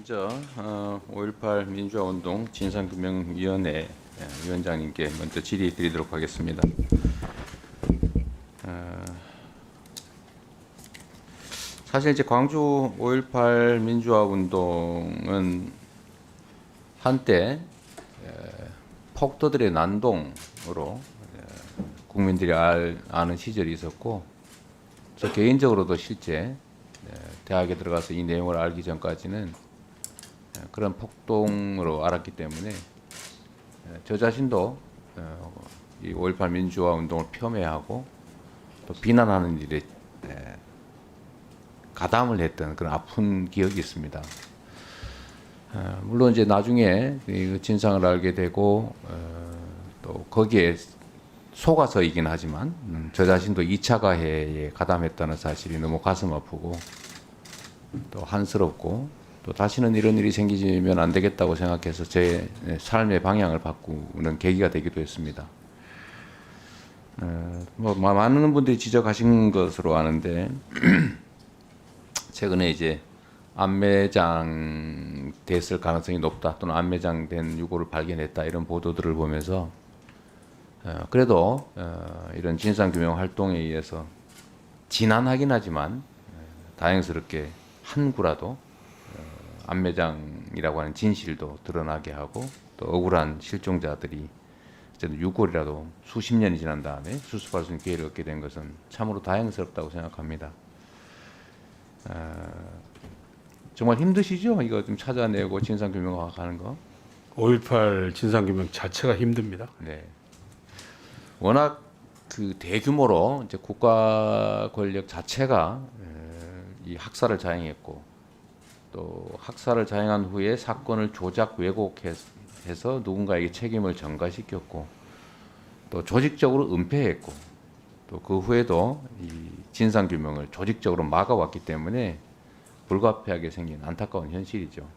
먼저 5.18 민주화운동 진상규명위원회 위원장님께 먼저 질의 드리도록 하겠습니다. 사실 이제 광주 5.18 민주화운동은 한때 폭도들의 난동으로 국민들이 아는 시절이 있었고, 저 개인적으로도 실제 대학에 들어가서 이 내용을 알기 전까지는 그런 폭동으로 알았기 때문에 저 자신도 이 5.18 민주화 운동을 폄훼하고 또 비난하는 일에 가담을 했던 그런 아픈 기억이 있습니다. 물론 이제 나중에 그 진상을 알게 되고 또 거기에 속아서이긴 하지만 저 자신도 2차 가해에 가담했다는 사실이 너무 가슴 아프고 또 한스럽고, 또 다시는 이런 일이 생기면 안 되겠다고 생각해서 제 삶의 방향을 바꾸는 계기가 되기도 했습니다. 뭐 많은 분들이 지적하신 것으로 아는데 최근에 이제 안매장 됐을 가능성이 높다, 또는 안매장된 유골을 발견했다, 이런 보도들을 보면서 그래도 이런 진상규명 활동에 의해서 지난하긴 하지만 다행스럽게 한 구라도 안매장이라고 하는 진실도 드러나게 하고, 또 억울한 실종자들이 어쨌든 유골이라도 수십 년이 지난 다음에 수습할 수 있는 기회를 얻게 된 것은 참으로 다행스럽다고 생각합니다. 정말 힘드시죠? 이거 좀 찾아내고 진상규명하는 거. 5.18 진상규명 자체가 힘듭니다. 네. 워낙 그 대규모로 이제 국가 권력 자체가 이 학살을 자행했고, 또 학살을 자행한 후에 사건을 조작 왜곡해서 누군가에게 책임을 전가시켰고, 또 조직적으로 은폐했고, 또 그 후에도 이 진상규명을 조직적으로 막아왔기 때문에 불가피하게 생긴 안타까운 현실이죠.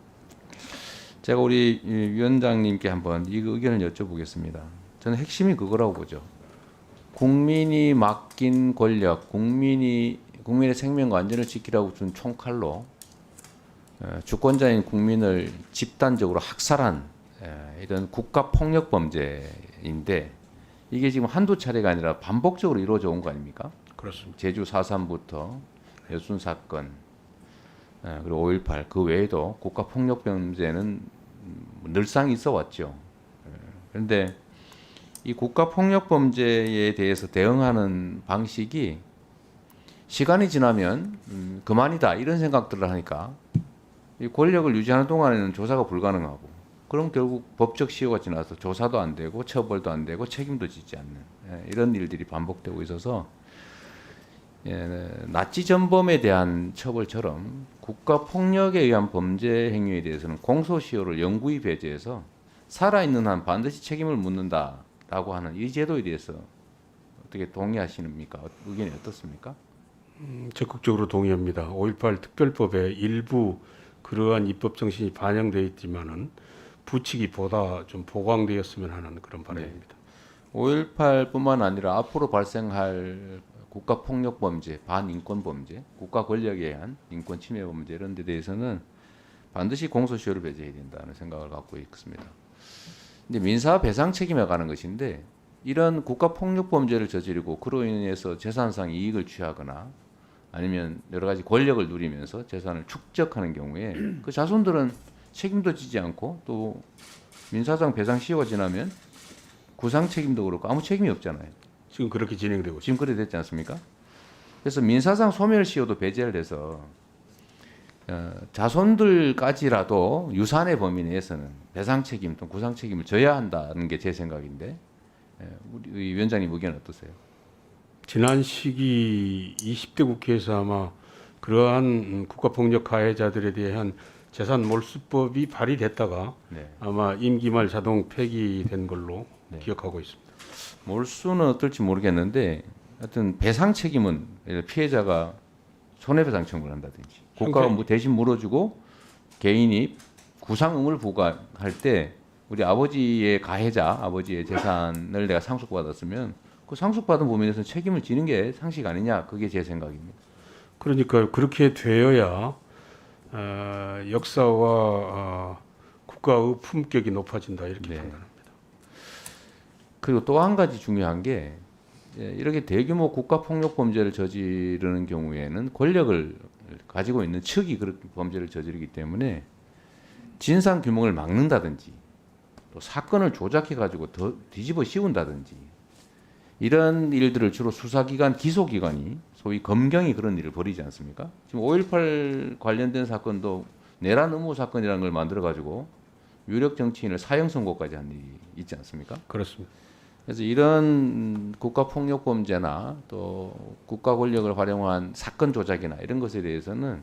제가 우리 위원장님께 한번 이 의견을 여쭤보겠습니다. 저는 핵심이 그거라고 보죠. 국민이 맡긴 권력, 국민의 생명과 안전을 지키라고 준 총칼로 주권자인 국민을 집단적으로 학살한 이런 국가 폭력 범죄인데, 이게 지금 한두 차례가 아니라 반복적으로 이루어져 온 거 아닙니까? 그렇습니다. 제주 4.3부터 여순 사건, 그리고 5.18 그 외에도 국가 폭력 범죄는 늘상 있어 왔죠. 그런데 이 국가 폭력 범죄에 대해서 대응하는 방식이 시간이 지나면 그만이다, 이런 생각들을 하니까 이 권력을 유지하는 동안에는 조사가 불가능하고, 그럼 결국 법적 시효가 지나서 조사도 안 되고 처벌도 안 되고 책임도 지지 않는 이런 일들이 반복되고 있어서, 나치 전범에 대한 처벌처럼 국가 폭력에 의한 범죄 행위에 대해서는 공소시효를 영구히 배제해서 살아있는 한 반드시 책임을 묻는다라고 하는 이 제도에 대해서 어떻게 동의하시는입니까? 의견이 어떻습니까? 적극적으로 동의합니다. 5.18 특별법에 일부 그러한 입법 정신이 반영되어 있지만은 부칙이 보다 좀 보강되었으면 하는 그런 바람입니다. 5.18뿐만 아니라 앞으로 발생할 국가 폭력 범죄, 반인권 범죄, 국가 권력에 의한 인권 침해 범죄, 이런 데 대해서는 반드시 공소시효를 배제해야 된다는 생각을 갖고 있습니다. 이제 민사 배상 책임에 관한 것인데, 이런 국가 폭력 범죄를 저지르고 그로 인해서 재산상 이익을 취하거나 아니면 여러 가지 권력을 누리면서 재산을 축적하는 경우에 그 자손들은 책임도 지지 않고, 또 민사상 배상 시효가 지나면 구상 책임도 그렇고 아무 책임이 없잖아요. 지금 그렇게 진행되고 있습니다. 지금 그래 됐지 않습니까? 그래서 민사상 소멸 시효도 배제를 해서 자손들까지라도 유산의 범위 내에서는 배상 책임 또는 구상 책임을 져야 한다는 게 제 생각인데, 우리 위원장님 의견 어떠세요? 지난 시기 20대 국회에서 아마 그러한 국가폭력 가해자들에 대한 재산 몰수법이 발의됐다가 아마 임기 말 자동 폐기된 걸로 기억하고 있습니다. 몰수는 어떨지 모르겠는데, 하여튼 배상 책임은 피해자가 손해배상 청구를 한다든지, 국가가 뭐 대신 물어주고 개인이 구상음을 부과할 때 우리 아버지의 가해자, 아버지의 재산을 내가 상속받았으면 그 상속받은 범위에서 책임을 지는 게 상식 아니냐, 그게 제 생각입니다. 그러니까 그렇게 되어야 역사와 국가의 품격이 높아진다 이렇게 네. 판단합니다. 그리고 또 한 가지 중요한 게 이렇게 대규모 국가 폭력 범죄를 저지르는 경우에는 권력을 가지고 있는 측이 그런 범죄를 저지르기 때문에 진상 규명을 막는다든지 또 사건을 조작해 가지고 더 뒤집어 씌운다든지 이런 일들을 주로 수사기관, 기소기관이 소위 검경이 그런 일을 벌이지 않습니까? 지금 5.18 관련된 사건도 내란 의무 사건이라는 걸 만들어 가지고 유력 정치인을 사형 선고까지 한 일이 있지 않습니까? 그렇습니다. 그래서 이런 국가 폭력 범죄나 또 국가 권력을 활용한 사건 조작이나 이런 것에 대해서는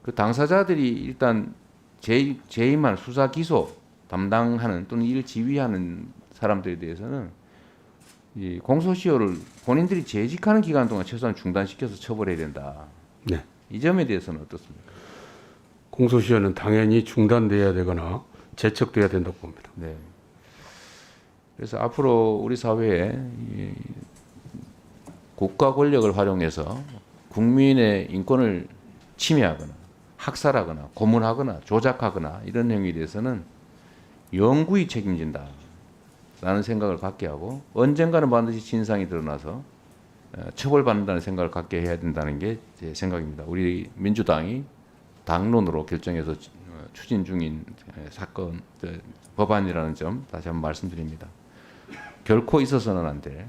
그 당사자들이 일단 재임한 수사 기소 담당하는 또는 이를 지휘하는 사람들에 대해서는 이 공소시효를 본인들이 재직하는 기간 동안 최소한 중단시켜서 처벌해야 된다. 네. 이 점에 대해서는 어떻습니까? 공소시효는 당연히 중단돼야 되거나 재척돼야 된다고 봅니다. 네. 그래서 앞으로 우리 사회에 이 국가 권력을 활용해서 국민의 인권을 침해하거나 학살하거나 고문하거나 조작하거나 이런 행위에 대해서는 영구히 책임진다. 라는 생각을 갖게 하고 언젠가는 반드시 진상이 드러나서 처벌받는다는 생각을 갖게 해야 된다는 게 제 생각입니다. 우리 민주당이 당론으로 결정해서 추진 중인 사건 법안이라는 점 다시 한번 말씀드립니다. 결코 있어서는 안 될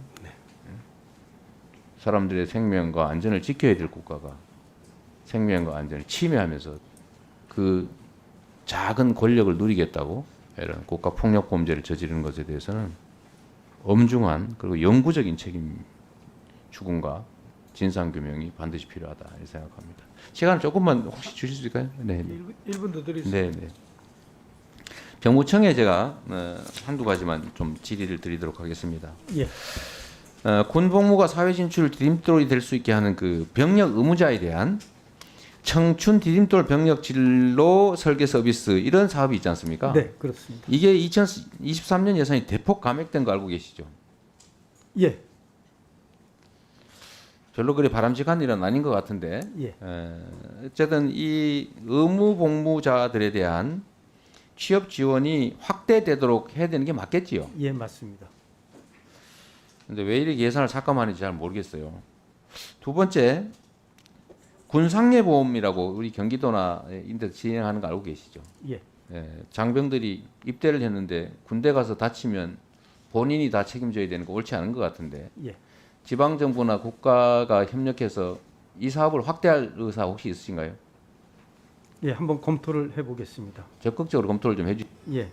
사람들의 생명과 안전을 지켜야 될 국가가 생명과 안전을 침해하면서 그 작은 권력을 누리겠다고 이런 국가 폭력 범죄를 저지르는 것에 대해서는 엄중한 그리고 영구적인 책임 추궁과 진상 규명이 반드시 필요하다 이렇게 생각합니다. 시간 조금만 혹시 주실 수 있을까요? 네. 1분 더 드리겠습니다. 네, 네. 정부청에 제가 한두 가지만 좀 질의를 드리도록 하겠습니다. 예. 군 복무가 사회 진출 디딤돌이 될 수 있게 하는 그 병력 의무자에 대한 청춘 디딤돌 병력 진로 설계 서비스 이런 사업이 있지 않습니까? 네, 그렇습니다. 이게 2023년 예산이 대폭 감액된 거 알고 계시죠? 예, 별로 그리 바람직한 일은 아닌 것 같은데 예, 어쨌든 이 의무 복무자들에 대한 취업 지원이 확대되도록 해야 되는 게 맞겠지요. 예, 맞습니다. 근데 왜 이렇게 예산을 삭감하는지 잘 모르겠어요. 두 번째, 군상례보험이라고 우리 경기도나 인데 진행하는 거 알고 계시죠? 예, 장병들이 입대를 했는데 군대 가서 다치면 본인이 다 책임져야 되는 거 옳지 않은 것 같은데 예. 지방 정부나 국가가 협력해서 이 사업을 확대할 의사 혹시 있으신가요? 예, 한번 검토를 해보겠습니다. 적극적으로 검토를 좀 해주. 예,